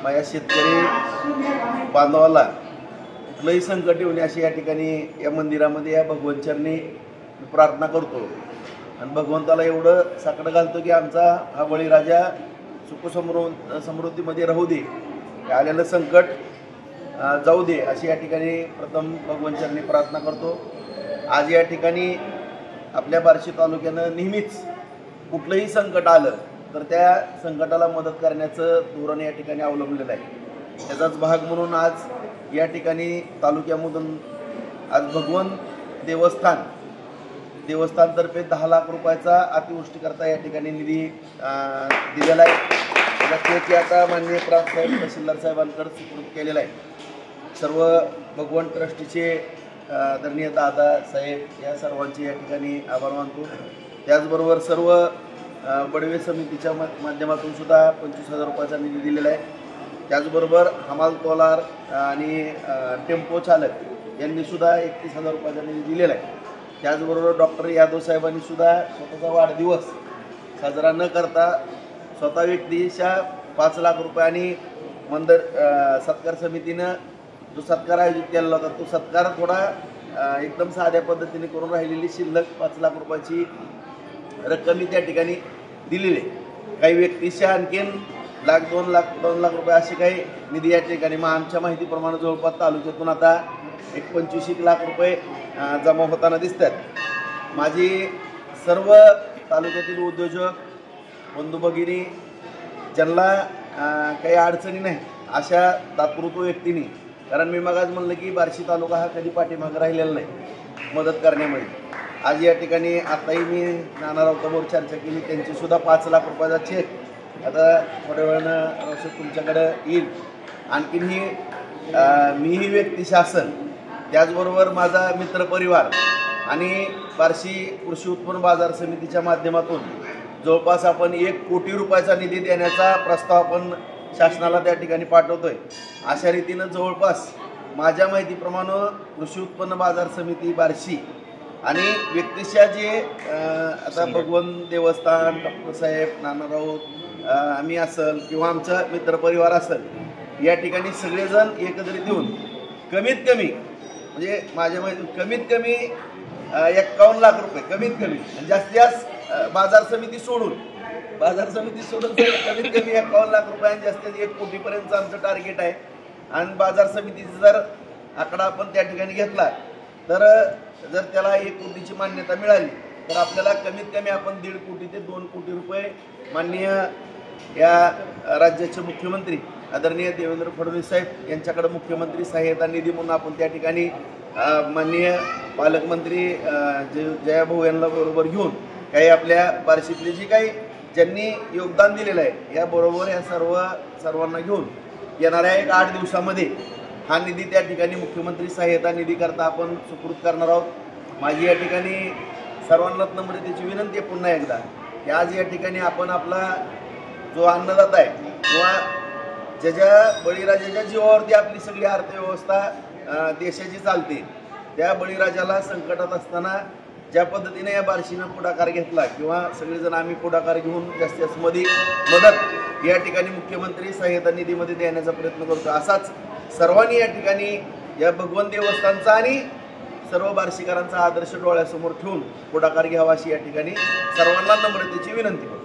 माझ्या शेतकरी बांधवाला कुठलंही संकट येऊ नये अशी या ठिकाणी या मंदिरामध्ये या भगवंतचरणी प्रार्थना करतो आणि भगवंताला एवढं साकडं घालतो की आमचा हा बळीराजा समृद्धीमध्ये राहू दे, आलेलं संकट जाऊ दे अशी या ठिकाणी प्रथम भगवंतचरणी प्रार्थना करतो। आज या ठिकाणी आपल्या बार्शी तालुक्यानं नेहमीच कुठलंही संकट आलं तर त्या संकटाला मदत करण्याचं धोरण या ठिकाणी अवलंबलेलं आहे। त्याचाच भाग म्हणून आज या ठिकाणी तालुक्यामधून आज भगवंत देवस्थानतर्फे 10 लाख रुपयाचा अतिवृष्टीकरता या ठिकाणी निधी दिलेला आहे। त्याची आता माननीय प्रांत साहेब तहसीलदार साहेबांकडे सुपूर्द केलेला आहे। सर्व भगवंत ट्रस्टीचे आदरणीय दादा साहेब या सर्वांचे या ठिकाणी आभार मानतो। त्याचबरोबर सर्व बडवे समितीच्या माध्यमातून सुद्धा 25,000 रुपयाचा निधी दिलेला आहे। त्याचबरोबर हमाल तोलार आणि टेम्पो चालक यांनी सुद्धा 31,000 रुपयाचा निधी दिलेला आहे। त्याचबरोबर डॉक्टर यादव साहेबांनी सुद्धा स्वतःचा वाढदिवस साजरा न करता स्वतः व्यक्तीच्या 5 लाख रुपये आणि मंदिर सत्कार समितीनं जो सत्कार आयोजित केलेला होता तो सत्कार थोडा एकदम साध्या पद्धतीने करून राहिलेली शिल्लक 5 लाख रुपयाची रक्कम त्या ठिकाणी दिलेली आहे। काही व्यक्तीच्या आणखीन लाख 2 लाख रुपये असे काही निधी या ठिकाणी मग आमच्या माहितीप्रमाणे जवळपास तालुक्यातून आता 25 लाख रुपये जमा होताना दिसतात। माझी सर्व तालुक्यातील उद्योजक बंधू भगिनी ज्यांना काही अडचणी नाही अशा दातृत्व व्यक्तींनी, कारण मी मगाच म्हणलं की बार्शी तालुका हा कधी पाठीमागे राहिलेला नाही मदत करण्यामध्ये। आज या ठिकाणी आताही मी नाना राऊतांबरोबर चर्चा केली, त्यांची सुद्धा 5 लाख रुपयाचा चेक आता थोड्या वेळानं औषध तुमच्याकडे येईल। आणखीन मीही व्यक्ती शासन त्याचबरोबर माझा मित्रपरिवार आणि बार्शी कृषी उत्पन्न बाजार समितीच्या माध्यमातून जवळपास आपण 1 कोटी रुपयाचा निधी देण्याचा प्रस्ताव आपण शासनाला त्या ठिकाणी पाठवतोय। अशा रीतीनं जवळपास माझ्या माहितीप्रमाणे कृषी उत्पन्न बाजार समिती बार्शी आणि व्यक्तिशः जे आता भगवंत देवस्थान डॉक्टर साहेब नाना राऊत आम्ही असेल किंवा आमचा मित्रपरिवार असेल या ठिकाणी सगळेजण एकत्रित येऊन कमीत कमी म्हणजे माझ्या माहिती कमीत कमी 51 लाख रुपये कमीत कमी आणि जास्तीत जास्त बाजार समिती सोडून कमीत कमी 51 लाख रुपये आणि जास्तीत 1 कोटीपर्यंतचं आमचं टार्गेट आहे। आणि बाजार समितीचा जर आकडा आपण त्या ठिकाणी घेतला तर जर त्याला 1 कोटीची मान्यता मिळाली तर आपल्याला कमीत कमी आपण 1.5 कोटी ते 2 कोटी रुपये माननीय या राज्याचे मुख्यमंत्री आदरणीय देवेंद्र फडणवीस साहेब यांच्याकडे मुख्यमंत्री सहाय्यता निधी म्हणून आपण त्या ठिकाणी माननीय पालकमंत्री जयाभाऊ यांना बरोबर घेऊन काही आपल्या बार्शीतले जी काही ज्यांनी योगदान दिलेलं आहे याबरोबर या सर्वांना घेऊन येणाऱ्या 8 दिवसामध्ये हा निधी त्या ठिकाणी मुख्यमंत्री सहाय्यता निधी करता आपण सुपूर्द करणार आहोत। माझी या ठिकाणी सर्वांना नम्रतेची विनंती आहे पुन्हा एकदा की आज या ठिकाणी आपण आपला जो अन्नदाता आहे किंवा ज्याच्या बळीराजाच्या जीवावरती आपली सगळी अर्थव्यवस्था देशाची चालते त्या बळीराजाला संकटात असताना ज्या पद्धतीने या बार्शीनं पुढाकार घेतला किंवा सगळेजण आम्ही पुढाकार घेऊन जास्तीत जास्त मदत या ठिकाणी मुख्यमंत्री सहाय्यता निधीमध्ये देण्याचा प्रयत्न करतो। असाच सर्वांनी या ठिकाणी या भगवंत देवस्थानचा आणि सर्व बार्शीकरांचा आदर्श डोळ्यासमोर ठेवून पुढाकार घ्यावा अशी या ठिकाणी सर्वांना नम्रतेची विनंती करतो।